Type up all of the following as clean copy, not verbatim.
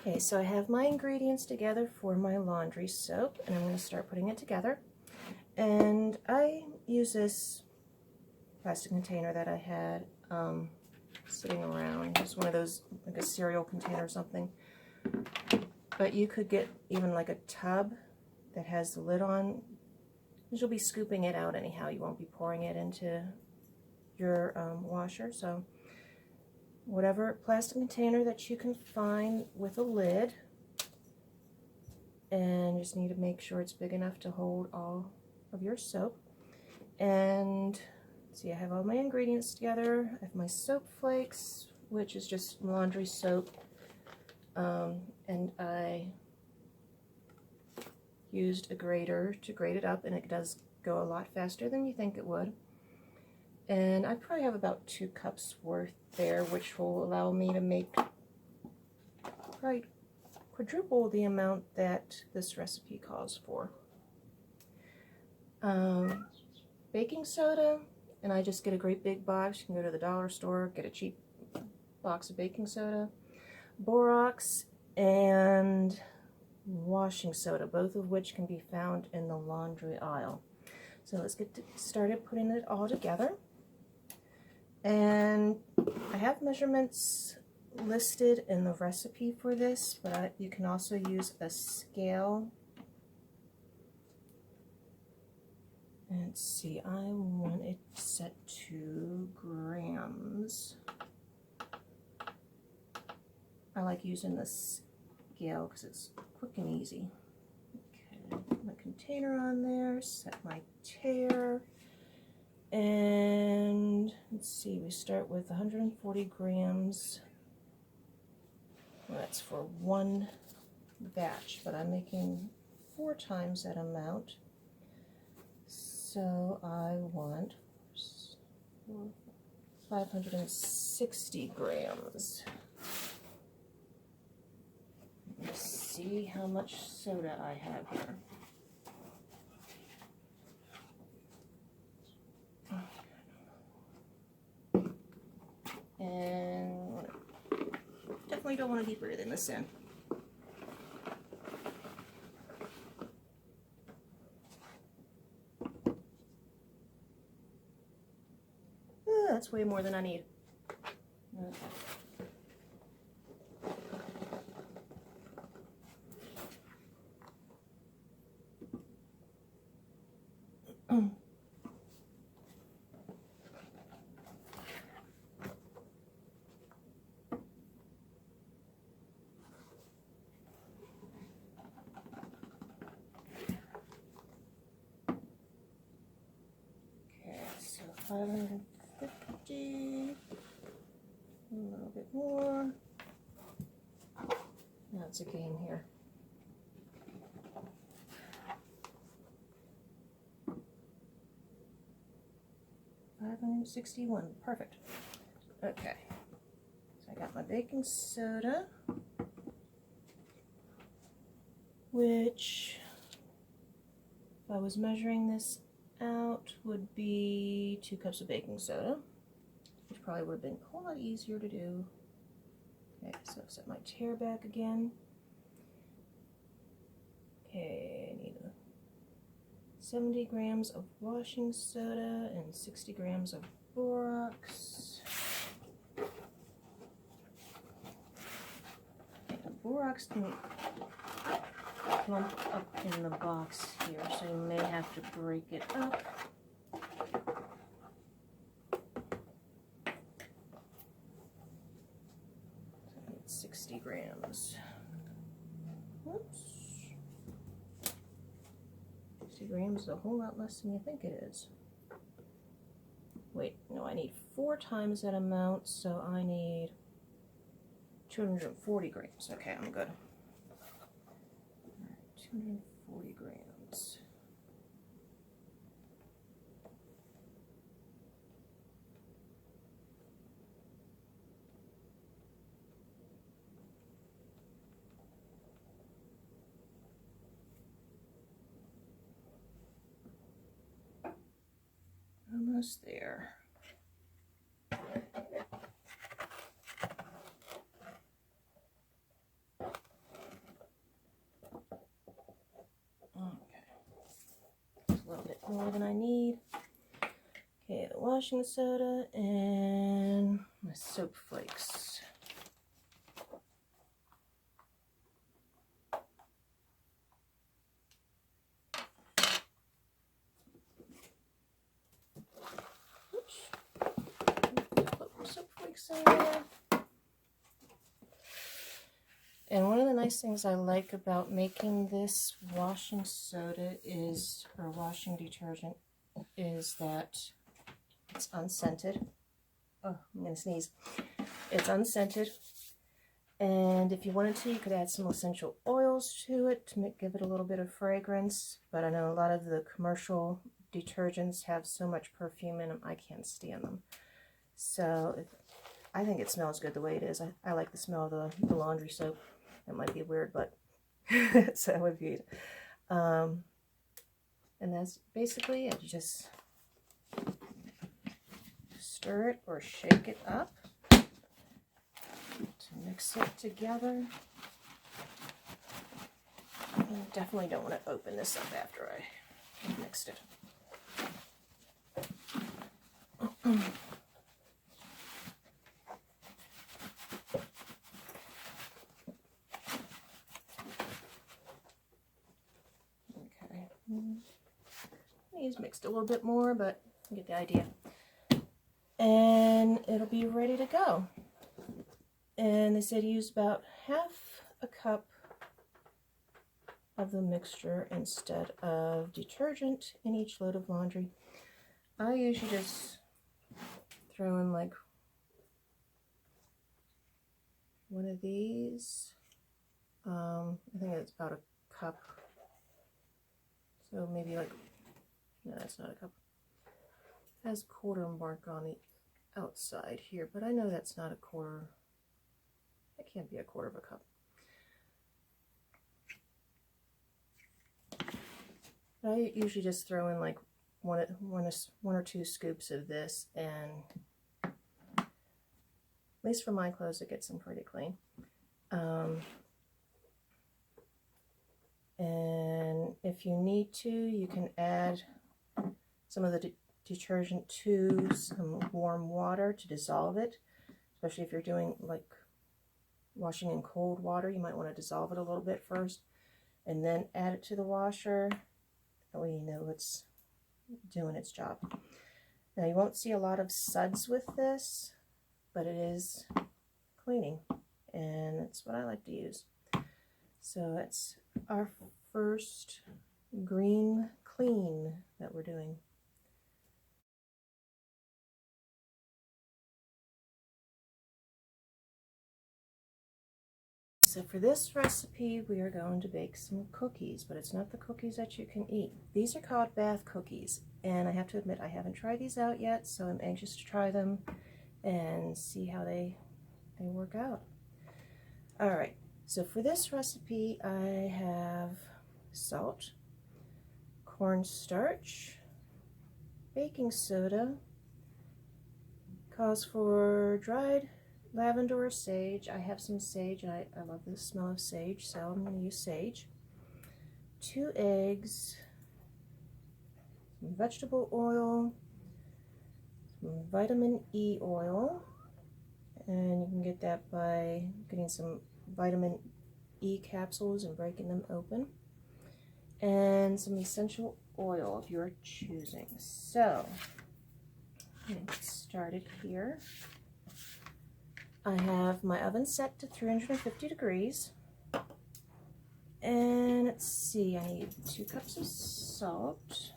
Okay, so I have my ingredients together for my laundry soap, and I'm going to start putting it together. And I use this plastic container that I had sitting around. It's one of those, like a cereal container or something. But you could get even like a tub that has the lid on, because you'll be scooping it out anyhow. You won't be pouring it into your washer. So whatever plastic container that you can find with a lid, and you just need to make sure it's big enough to hold all of your soap. And see, I have all my ingredients together. I have my soap flakes, which is just laundry soap, and I used a grater to grate it up, and it does go a lot faster than you think it would. And I probably have about 2 cups worth there, which will allow me to make probably quadruple the amount that this recipe calls for. Baking soda, and I just get a great big box. You can go to the dollar store, get a cheap box of baking soda, borax, and washing soda, both of which can be found in the laundry aisle. So let's get started putting it all together. And I have measurements listed in the recipe for this, but you can also use a scale. And let's see, I want it set to grams. I like using the scale because it's quick and easy. Okay, put my container on there, set my tare, and let's see, we start with 140 grams. Well, that's for one batch, but I'm making 4 times that amount. So I want 560 grams. Let's see how much soda I have here. And definitely don't want to be breathing this in. That's way more than I need. Okay. Okay, so 550, a little bit more. Now it's a game here. $561, perfect. Okay, so I got my baking soda, which, if I was measuring this out, would be 2 cups of baking soda, which probably would have been a whole lot easier to do. Okay, so set my tare back again. Okay, I need 70 grams of washing soda and 60 grams of borax. Okay, the borax can clump up in the box here, so you may have to break it up. So I need 60 grams. Whoops. 60 grams is a whole lot less than you think it is. Wait, no, I need 4 times that amount, so I need 240 grams. Okay, I'm good. All right, 240 grams. Almost there. more than I need. Okay, the washing soda and my soap flakes. Put my soap flakes in there. And one of the nice things I like about making this washing soda is, or washing detergent, is that it's unscented. Oh, I'm going to sneeze. It's unscented. And if you wanted to, you could add some essential oils to it to give it a little bit of fragrance. But I know a lot of the commercial detergents have so much perfume in them, I can't stand them. So I think it smells good the way it is. I like the smell of the laundry soap. That might be weird, but so it would be. And that's basically it. You just stir it or shake it up to mix it together. You definitely don't want to open this up after I mixed it. Okay. These mixed a little bit more, but you get the idea. And it'll be ready to go. And they said use about half a cup of the mixture instead of detergent in each load of laundry. I usually just throw in like one of these. I think it's about a cup. So maybe like, no, that's not a cup. It has quarter mark on the outside here, but I know that's not a quarter. It can't be a quarter of a cup. I usually just throw in like one or two scoops of this, and at least for my clothes, it gets them pretty clean. And if you need to, you can add some of the detergent to some warm water to dissolve it, especially if you're doing like washing in cold water. You might want to dissolve it a little bit first and then add it to the washer. That way you know it's doing its job. Now you won't see a lot of suds with this, but it is cleaning, and that's what I like to use. So that's our first green clean that we're doing. So for this recipe, we are going to bake some cookies, but it's not the cookies that you can eat. These are called Beth cookies, and I have to admit I haven't tried these out yet, so I'm anxious to try them and see how they work out. All right, so for this recipe, I have salt, cornstarch, baking soda, calls for dried lavender or sage. I have some sage, and I love the smell of sage, so I'm going to use sage. 2 eggs, some vegetable oil, some vitamin E oil, and you can get that by getting some vitamin E capsules and breaking them open, and some essential oil of your choosing. So I'm going to get started here. I have my oven set to 350 degrees. And let's see, I need 2 cups of salt.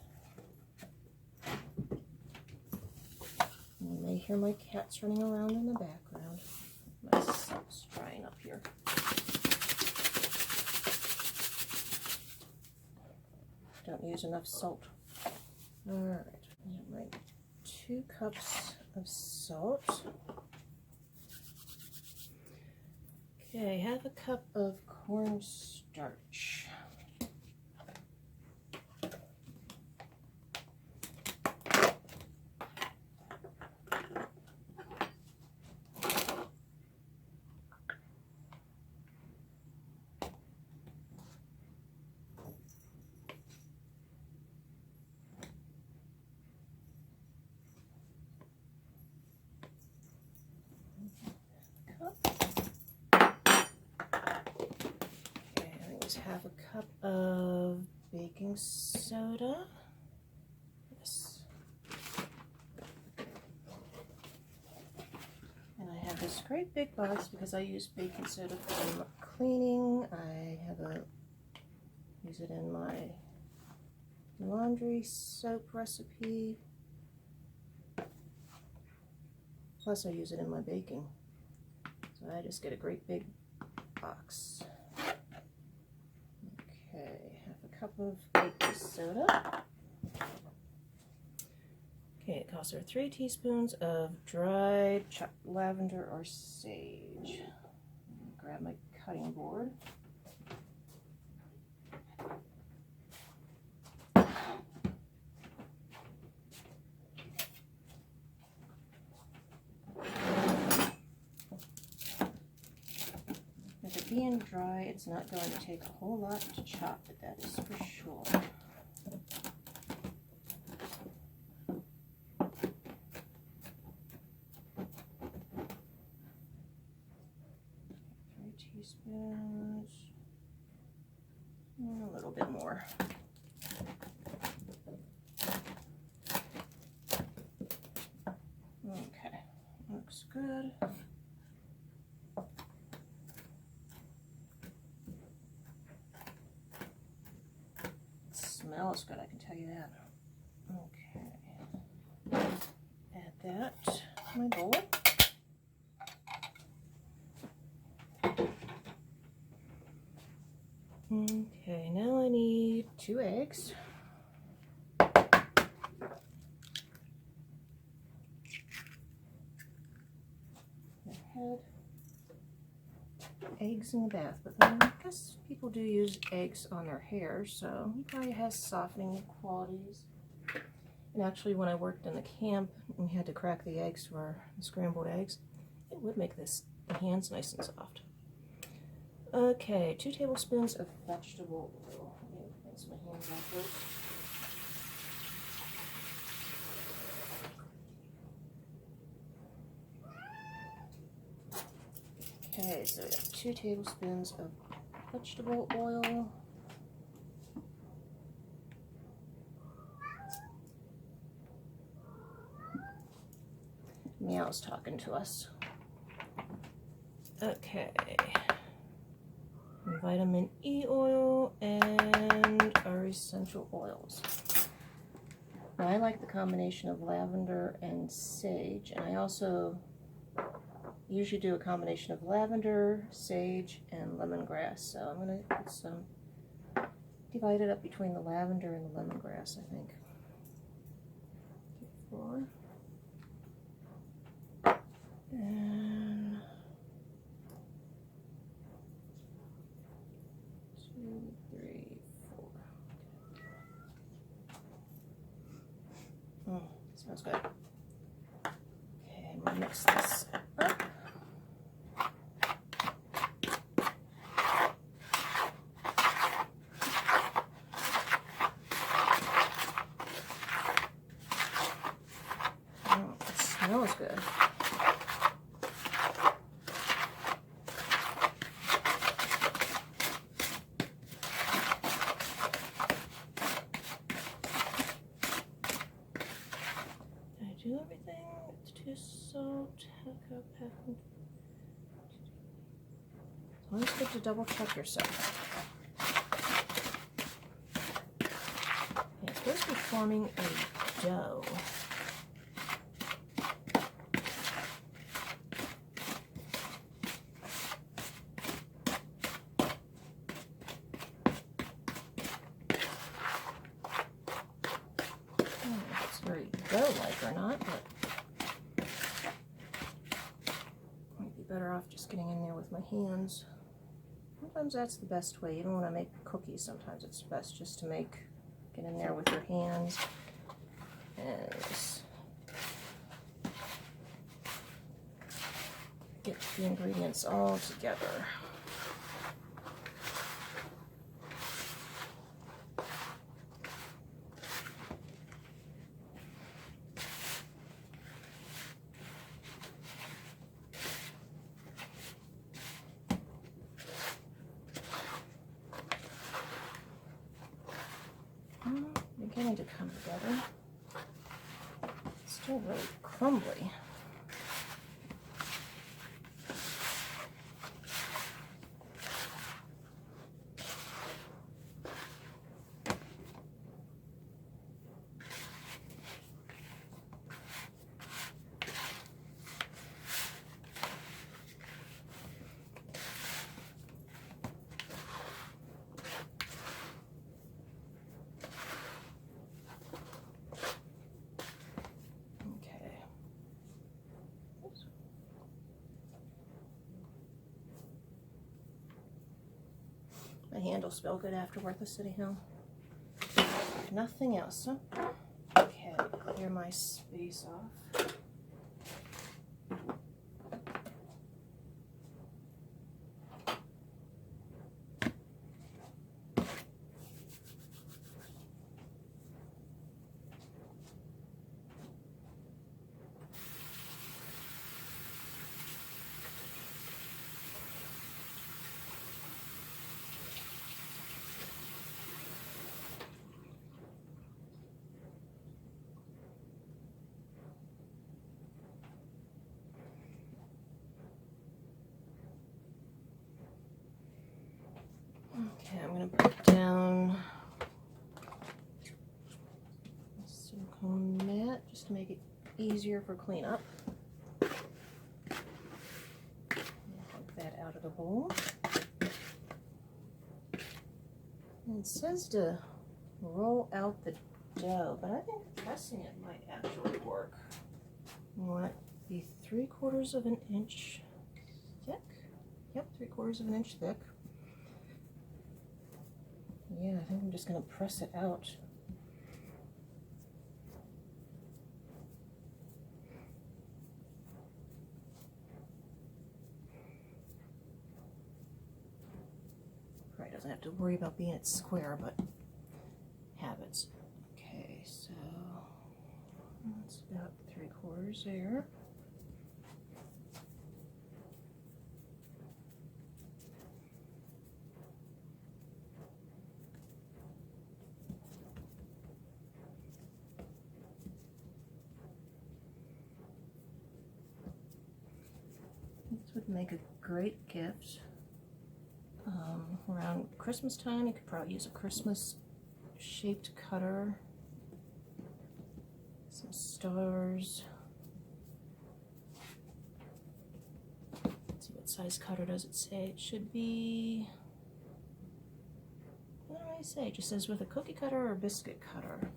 You may hear my cats running around in the background. My salt's drying up here. Don't use enough salt. Alright, I have my 2 cups of salt. Okay, half a cup of cornstarch. is half a cup of baking soda. Yes. And I have this great big box because I use baking soda for cleaning. I use it in my laundry soap recipe. Plus I use it in my baking. So I just get a great big box. Okay, half a cup of baking soda. Okay, it calls for 3 teaspoons of dried chopped lavender or sage. Grab my cutting board. With it being dry, it's not going to take a whole lot to chop it, that is for sure. 3 teaspoons, and a little bit more. Okay, looks good. Smells good, I can tell you that. Okay, add that to my bowl. Okay, now I need 2 eggs. Head. Eggs in the bath, but then I guess people do use eggs on their hair, so it probably has softening qualities. And actually, when I worked in the camp and we had to crack the eggs for the scrambled eggs, it would make the hands nice and soft. Okay, 2 tablespoons of vegetable oil. Let me rinse my hands out first. Okay, so we have 2 tablespoons of vegetable oil. Meow's talking to us. Okay. Vitamin E oil and our essential oils. Now, I like the combination of lavender and sage, and I also usually do a combination of lavender, sage, and lemongrass. So I'm going to put some, divide it up between the lavender and the lemongrass, I think. 4. And 2, 3, 4. Smells good. Okay, I'm going to mix this up. It smells good. Do everything. It's 2 salt, half cup, half. It's always good to double check yourself. Okay, it's supposed to be forming a dough. It's very dough-like or not, but might be better off just getting in there with my hands. Sometimes that's the best way. Even when I make cookies, sometimes it's best just to get in there with your hands and get the ingredients all together. starting to come together. It's still really crumbly. My handles smell good afterward the City Hill. Nothing else. Huh? Okay, clear my space off. Okay, I'm going to put down a silicone mat just to make it easier for cleanup. Dump that out of the bowl. And it says to roll out the dough, but I think pressing it might actually work. You want it to be 3/4 of an inch thick. Yep, 3/4 of an inch thick. Yeah, I think I'm just going to press it out. Right, doesn't have to worry about being it square, but habits. Okay, so that's about 3/4 there. This would make a great gift. Around Christmas time, you could probably use a Christmas shaped cutter, some stars. Let's see, what size cutter does it say? It should be, what do I say? It just says with a cookie cutter or biscuit cutter.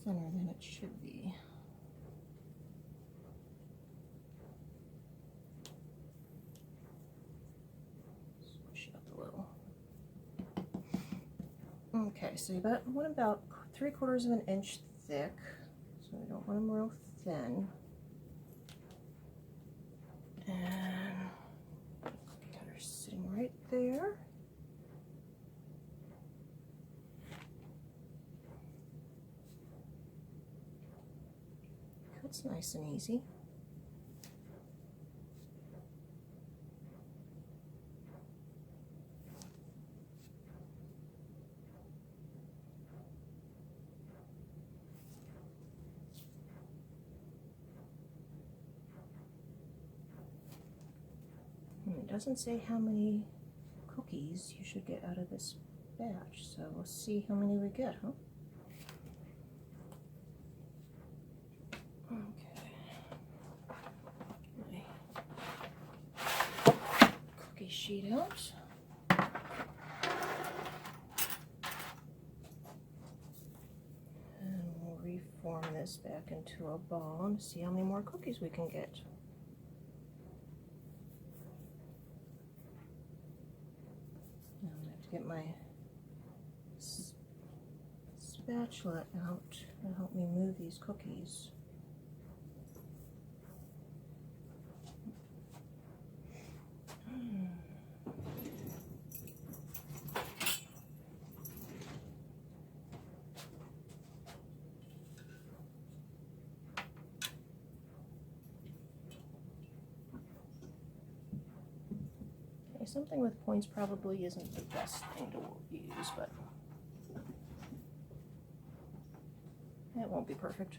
Thinner than it should be. Squish out the little. Okay, so what about 3/4 of an inch thick? So we don't want them real thin. And cookie cutter's sitting right there. It's nice and easy. And it doesn't say how many cookies you should get out of this batch, so we'll see how many we get, huh? Sheet out. And we'll reform this back into a ball and see how many more cookies we can get. Now I'm going to have to get my spatula out to help me move these cookies. something with points probably isn't the best thing to use, but it won't be perfect.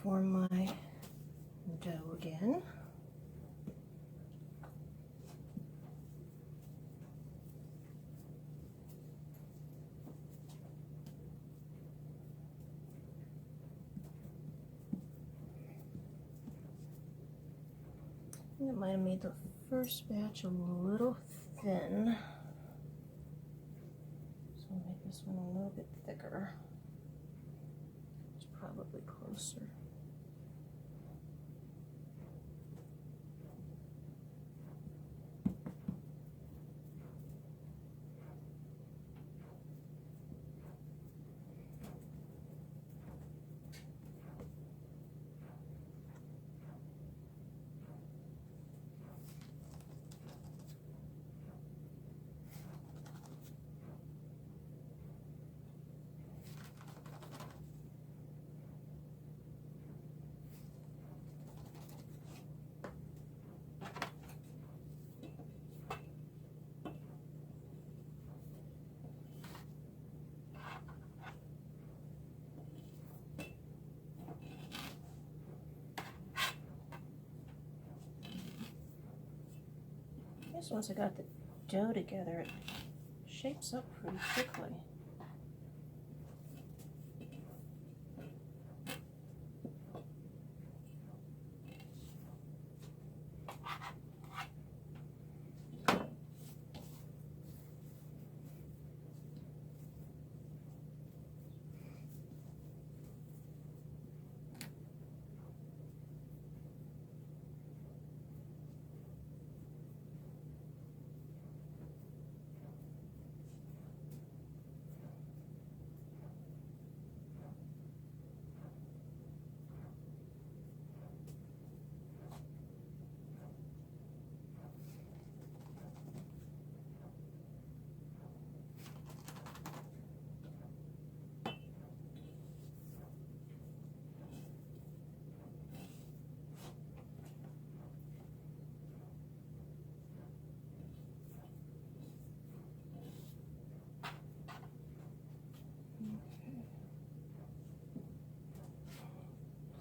Form my dough again. I might have made the first batch a little thin, so I'll make this one a little bit thicker. It's probably closer. Once I got the dough together, it shapes up pretty quickly.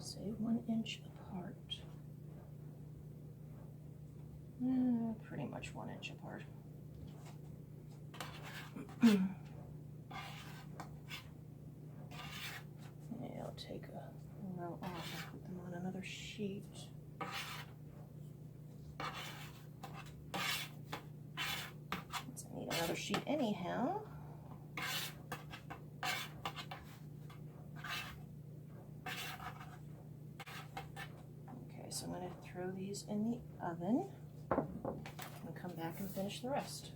Say 1 inch apart. Pretty much 1 inch apart. Yeah, I'll take a row off and put them on another sheet. Since I need another sheet anyhow. So I'm going to throw these in the oven and come back and finish the rest.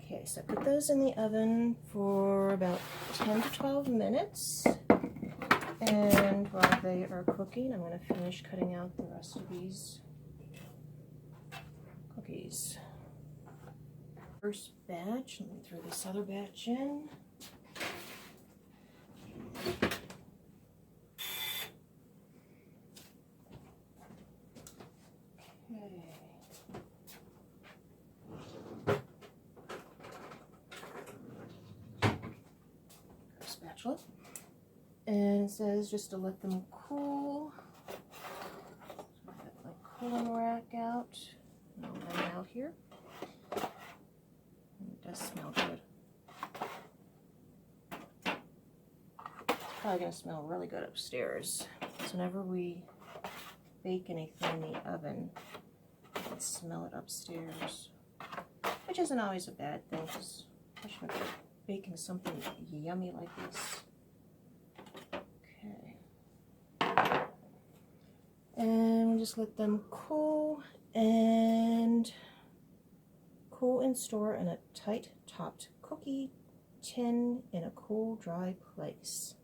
Okay, so I put those in the oven for about 10 to 12 minutes. And while they are cooking, I'm going to finish cutting out the rest of these cookies. First batch, let me throw this other batch in. Spatula, and it says just to let them cool. So I got my cooling rack out, and I'll lay it out here. And it does smell good. It's probably going to smell really good upstairs. So whenever we bake anything in the oven, you can smell it upstairs, which isn't always a bad thing, because especially if you're baking something yummy like this. Okay. And we'll just let them cool and store in a tight-topped cookie tin in a cool, dry place.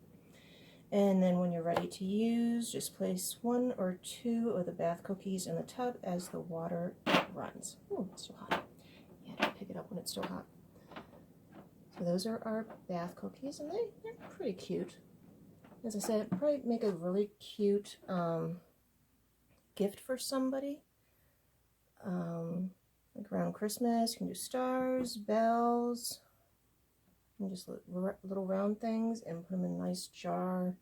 And then when you're ready to use, just place 1 or 2 of the bath cookies in the tub as the water runs. Ooh, it's still hot. You have to pick it up when it's still hot. So those are our bath cookies, and they're pretty cute. As I said, probably make a really cute gift for somebody. Like around Christmas, you can do stars, bells, and just little round things, and put them in a nice jar,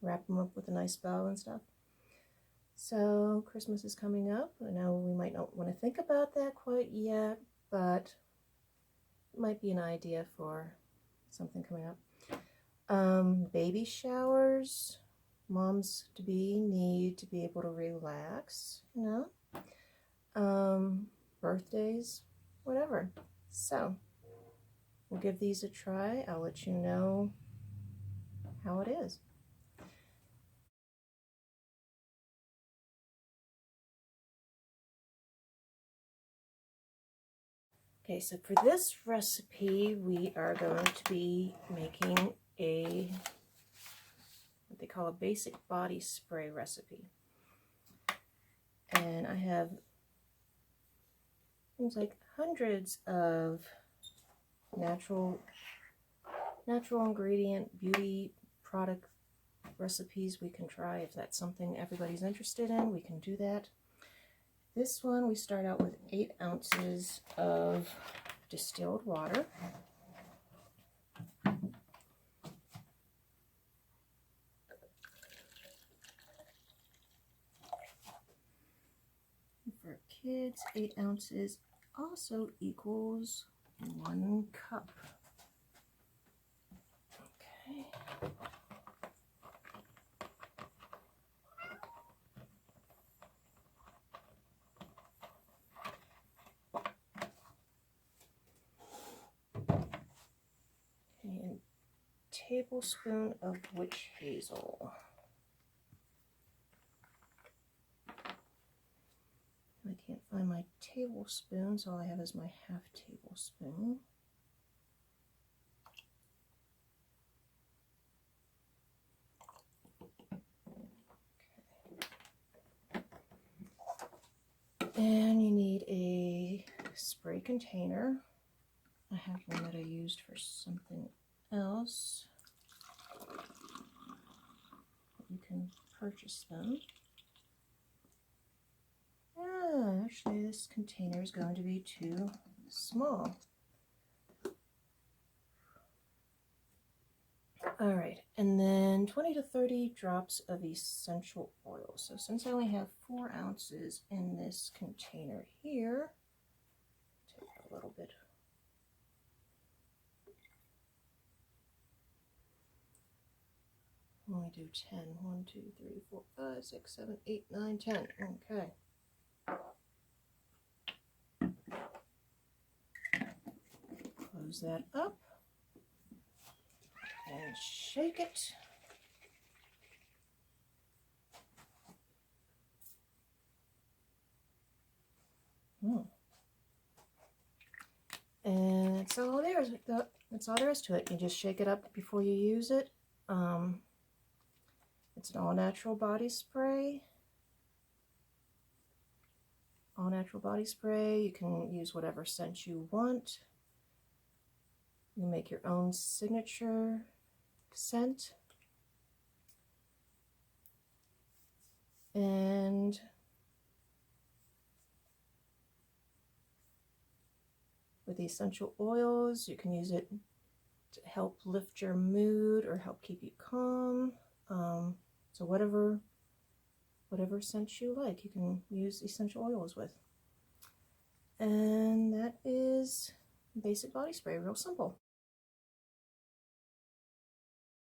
wrap them up with a nice bow and stuff. So Christmas is coming up. I know we might not want to think about that quite yet, but it might be an idea for something coming up. Baby showers, moms to be need to be able to relax, you know. Birthdays, whatever. So we'll give these a try. I'll let you know how it is. Okay, so for this recipe, we are going to be making what they call a basic body spray recipe. And I have, seems like hundreds of natural ingredient beauty product recipes we can try. If that's something everybody's interested in, we can do that. This one, we start out with 8 ounces of distilled water. For kids, 8 ounces also equals 1 cup. Okay. And tablespoon of witch hazel. I can't find my tablespoon, so all I have is my half tablespoon. Okay. And you need a spray container. I have one that I used for something else. You can purchase them. Actually, this container is going to be too small. Alright, and then 20 to 30 drops of essential oil. So since I only have 4 ounces in this container here, take a little bit. I'll only do 10. 1, 2, 3, 4, 5, 6, 7, 8, 9, 10. Okay. Close that up and shake it. And that's all there is. That's all there is to it. You just shake it up before you use it. It's an all-natural body spray. all natural body spray. You can use whatever scent you want. You make your own signature scent. And with the essential oils, you can use it to help lift your mood or help keep you calm. So whatever scent you like, you can use essential oils with. And that is basic body spray, real simple.